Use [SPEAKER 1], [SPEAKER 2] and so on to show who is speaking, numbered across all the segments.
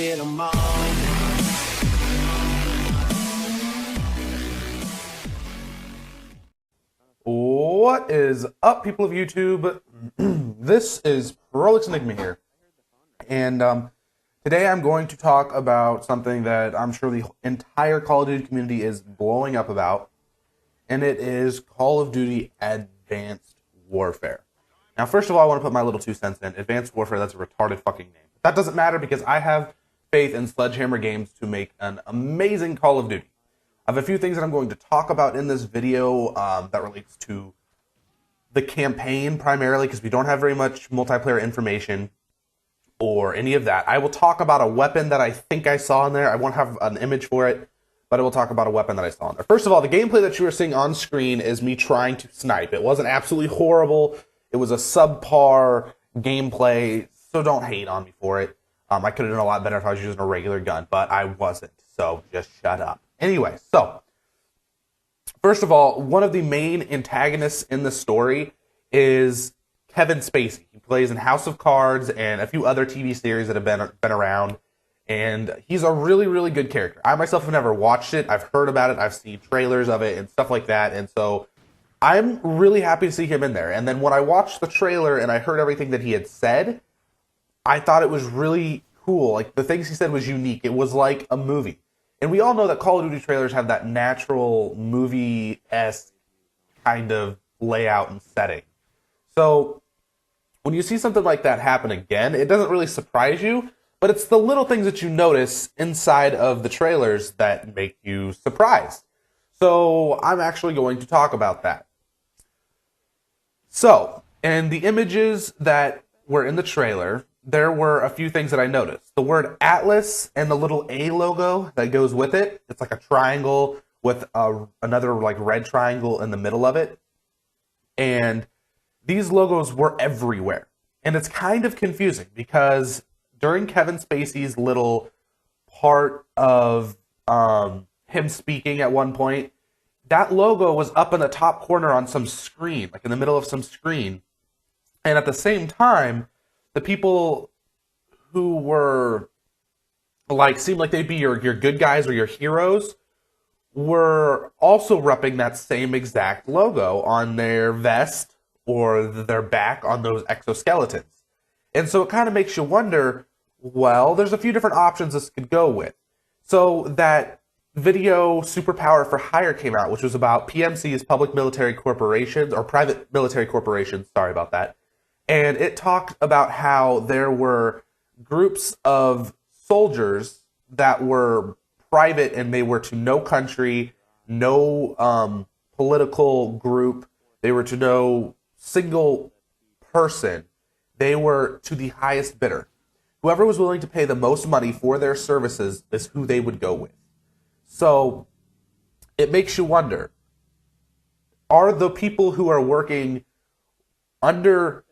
[SPEAKER 1] get them on.
[SPEAKER 2] What is up, people of YouTube? This is Prolix Enigma here, and today I'm going to talk about something that I'm sure the entire Call of Duty community is blowing up about, and it is Call of Duty Advanced Warfare. Now, first of all, I want to put my little 2 cents in. Advanced Warfare, that's a retarded fucking name. But that doesn't matter because I have faith in Sledgehammer Games to make an amazing Call of Duty. I have a few things that I'm going to talk about in this video that relates to the campaign primarily, because we don't have very much multiplayer information or any of that. I will talk about a weapon that I think I saw in there. I won't have an image for it, but I will talk about a weapon that I saw in there. First of all, the gameplay that you are seeing on screen is me trying to snipe. It wasn't absolutely horrible. It was a subpar gameplay, so don't hate on me for it. I could have done a lot better if I was using a regular gun, but I wasn't, so just shut up. Anyway, so, first of all, one of the main antagonists in the story is Kevin Spacey. He plays in House of Cards and a few other TV series that have been around, and he's a really, really good character. I myself have never watched it. I've heard about it. I've seen trailers of it and stuff like that, and so I'm really happy to see him in there. And then when I watched the trailer and I heard everything that he had said, I thought it was really cool. Like, the things he said was unique. It was like a movie. And we all know that Call of Duty trailers have that natural movie-esque kind of layout and setting. So when you see something like that happen again, it doesn't really surprise you, but it's the little things that you notice inside of the trailers that make you surprised. So I'm actually going to talk about that. So, in the images that were in the trailer, there were a few things that I noticed. The word Atlas and the little A logo that goes with it. It's like a triangle with another like red triangle in the middle of it. And these logos were everywhere. And it's kind of confusing because during Kevin Spacey's little part of him speaking at one point, that logo was up in the top corner on some screen, like in the middle of some screen. And at the same time, the people who were, like, seemed like they'd be your good guys or your heroes were also repping that same exact logo on their vest or their back on those exoskeletons. And so it kind of makes you wonder, well, there's a few different options this could go with. So that video Superpower for Hire came out, which was about PMC's public military corporations, or private military corporations, sorry about that. And it talked about how there were groups of soldiers that were private and they were to no country, no political group. They were to no single person. They were to the highest bidder. Whoever was willing to pay the most money for their services is who they would go with. So it makes you wonder, are the people who are working under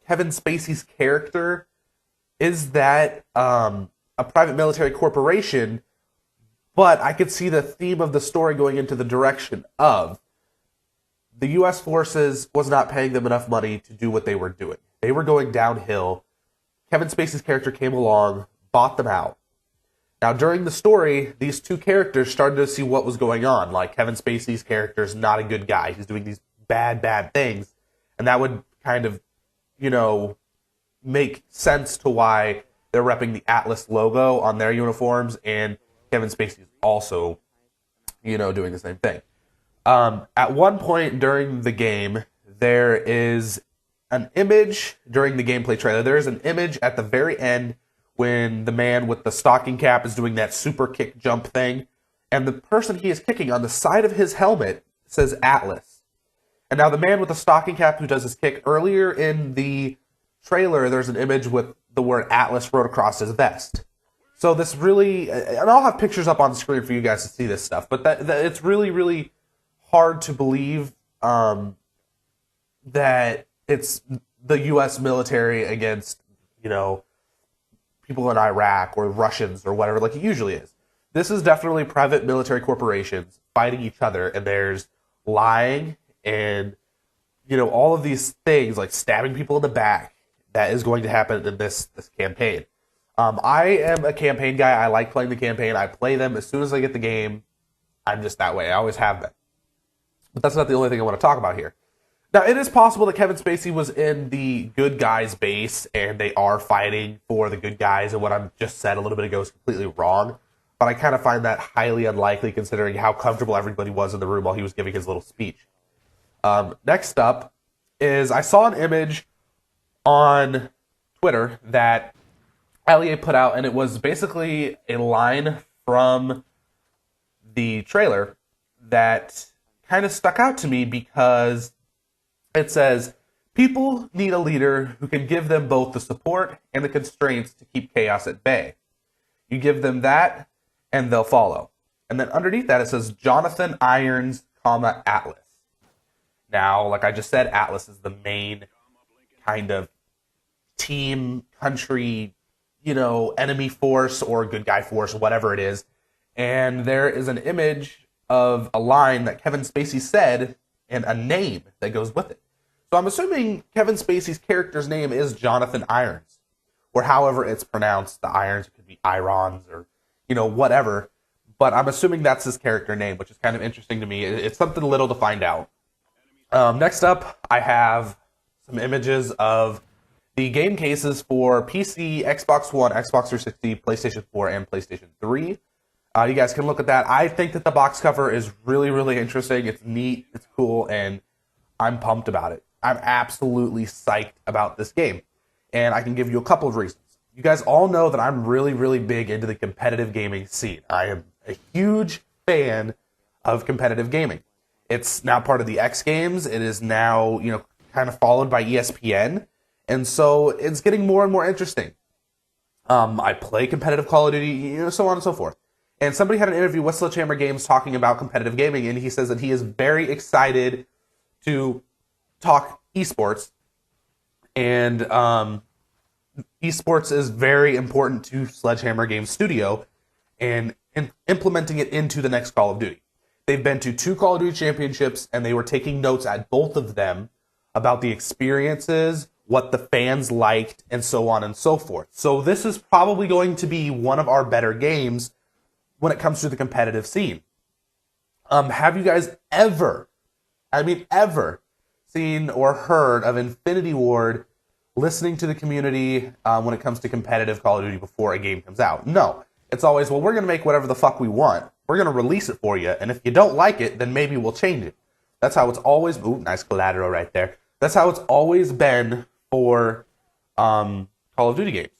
[SPEAKER 2] Kevin Spacey's character, is that a private military corporation? But I could see the theme of the story going into the direction of the U.S. forces was not paying them enough money to do what they were doing. They were going downhill. Kevin Spacey's character came along, bought them out. Now, during the story, these two characters started to see what was going on. Like, Kevin Spacey's character is not a good guy. He's doing these bad things. And that would kind of, you know, make sense to why they're repping the Atlas logo on their uniforms, and Kevin Spacey is also, you know, doing the same thing. At one point during the game, there is an image during the gameplay trailer. There is an image at the very end when the man with the stocking cap is doing that super kick jump thing, and the person he is kicking, on the side of his helmet says Atlas. And now the man with the stocking cap who does his kick, earlier in the trailer, there's an image with the word Atlas wrote across his vest. So this really, and I'll have pictures up on the screen for you guys to see this stuff, but that it's really, really hard to believe that it's the U.S. military against, you know, people in Iraq or Russians or whatever, like it usually is. This is definitely private military corporations fighting each other, and there's lying and, you know, all of these things like stabbing people in the back that is going to happen in this campaign. I am a campaign guy. I like playing the campaign. I play them as soon as I get the game. I'm just that way. I always have been. But that's not the only thing I want to talk about here. Now, it is possible that Kevin Spacey was in the good guys base and they are fighting for the good guys, and what I just said a little bit ago is completely wrong. But I kind of find that highly unlikely considering how comfortable everybody was in the room while he was giving his little speech. Next up is I saw an image on Twitter that LEA put out, and it was basically a line from the trailer that kind of stuck out to me because it says, people need a leader who can give them both the support and the constraints to keep chaos at bay. You give them that, and they'll follow. And then underneath that, it says, Jonathan Irons, Atlas. Now, like I just said, Atlas is the main kind of team, country, enemy force or good guy force, whatever it is. And there is an image of a line that Kevin Spacey said and a name that goes with it. So I'm assuming Kevin Spacey's character's name is Jonathan Irons, or however it's pronounced. The Irons, it could be Irons or, whatever. But I'm assuming that's his character name, which is kind of interesting to me. It's something little to find out. Next up, I have some images of the game cases for PC, Xbox One, Xbox 360, PlayStation 4, and PlayStation 3. You guys can look at that. I think that the box cover is really, really interesting. It's neat, it's cool, and I'm pumped about it. I'm absolutely psyched about this game. And I can give you a couple of reasons. You guys all know that I'm really, really big into the competitive gaming scene. I am a huge fan of competitive gaming. It's now part of the X Games. It is now, kind of followed by ESPN. And so it's getting more and more interesting. I play competitive Call of Duty, so on and so forth. And somebody had an interview with Sledgehammer Games talking about competitive gaming, and he says that he is very excited to talk esports. And esports is very important to Sledgehammer Games Studio and implementing it into the next Call of Duty. They've been to 2 Call of Duty championships, and they were taking notes at both of them about the experiences, what the fans liked, and so on and so forth. So this is probably going to be one of our better games when it comes to the competitive scene. Have you guys ever seen or heard of Infinity Ward listening to the community when it comes to competitive Call of Duty before a game comes out? No. It's always, well, we're going to make whatever the fuck we want. We're going to release it for you, and if you don't like it, then maybe we'll change it. That's how it's always... Ooh, nice collateral right there. That's how it's always been for Call of Duty games.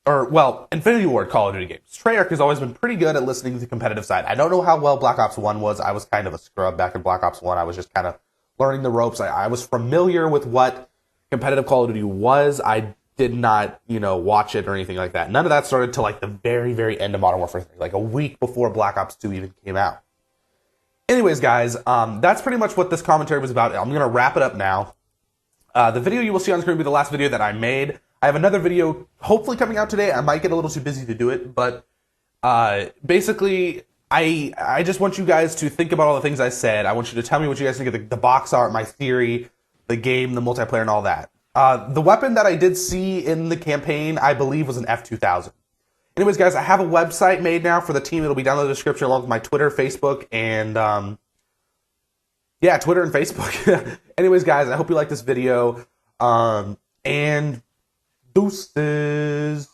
[SPEAKER 2] Or, well, Infinity Ward Call of Duty games. Treyarch has always been pretty good at listening to the competitive side. I don't know how well Black Ops 1 was. I was kind of a scrub back in Black Ops 1. I was just kind of learning the ropes. I was familiar with what competitive Call of Duty was. I did not, watch it or anything like that. None of that started till, the very, very end of Modern Warfare 3, like a week before Black Ops 2 even came out. Anyways, guys, that's pretty much what this commentary was about. I'm going to wrap it up now. The video you will see on screen will be the last video that I made. I have another video hopefully coming out today. I might get a little too busy to do it, but basically, I just want you guys to think about all the things I said. I want you to tell me what you guys think of the box art, my theory, the game, the multiplayer, and all that. The weapon that I did see in the campaign, I believe, was an F-2000. Anyways, guys, I have a website made now for the team. It'll be down in the description along with my Twitter, Facebook, and Twitter and Facebook. Anyways, guys, I hope you like this video. And deuces.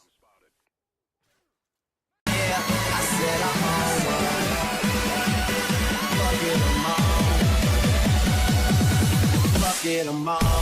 [SPEAKER 1] Get 'em all.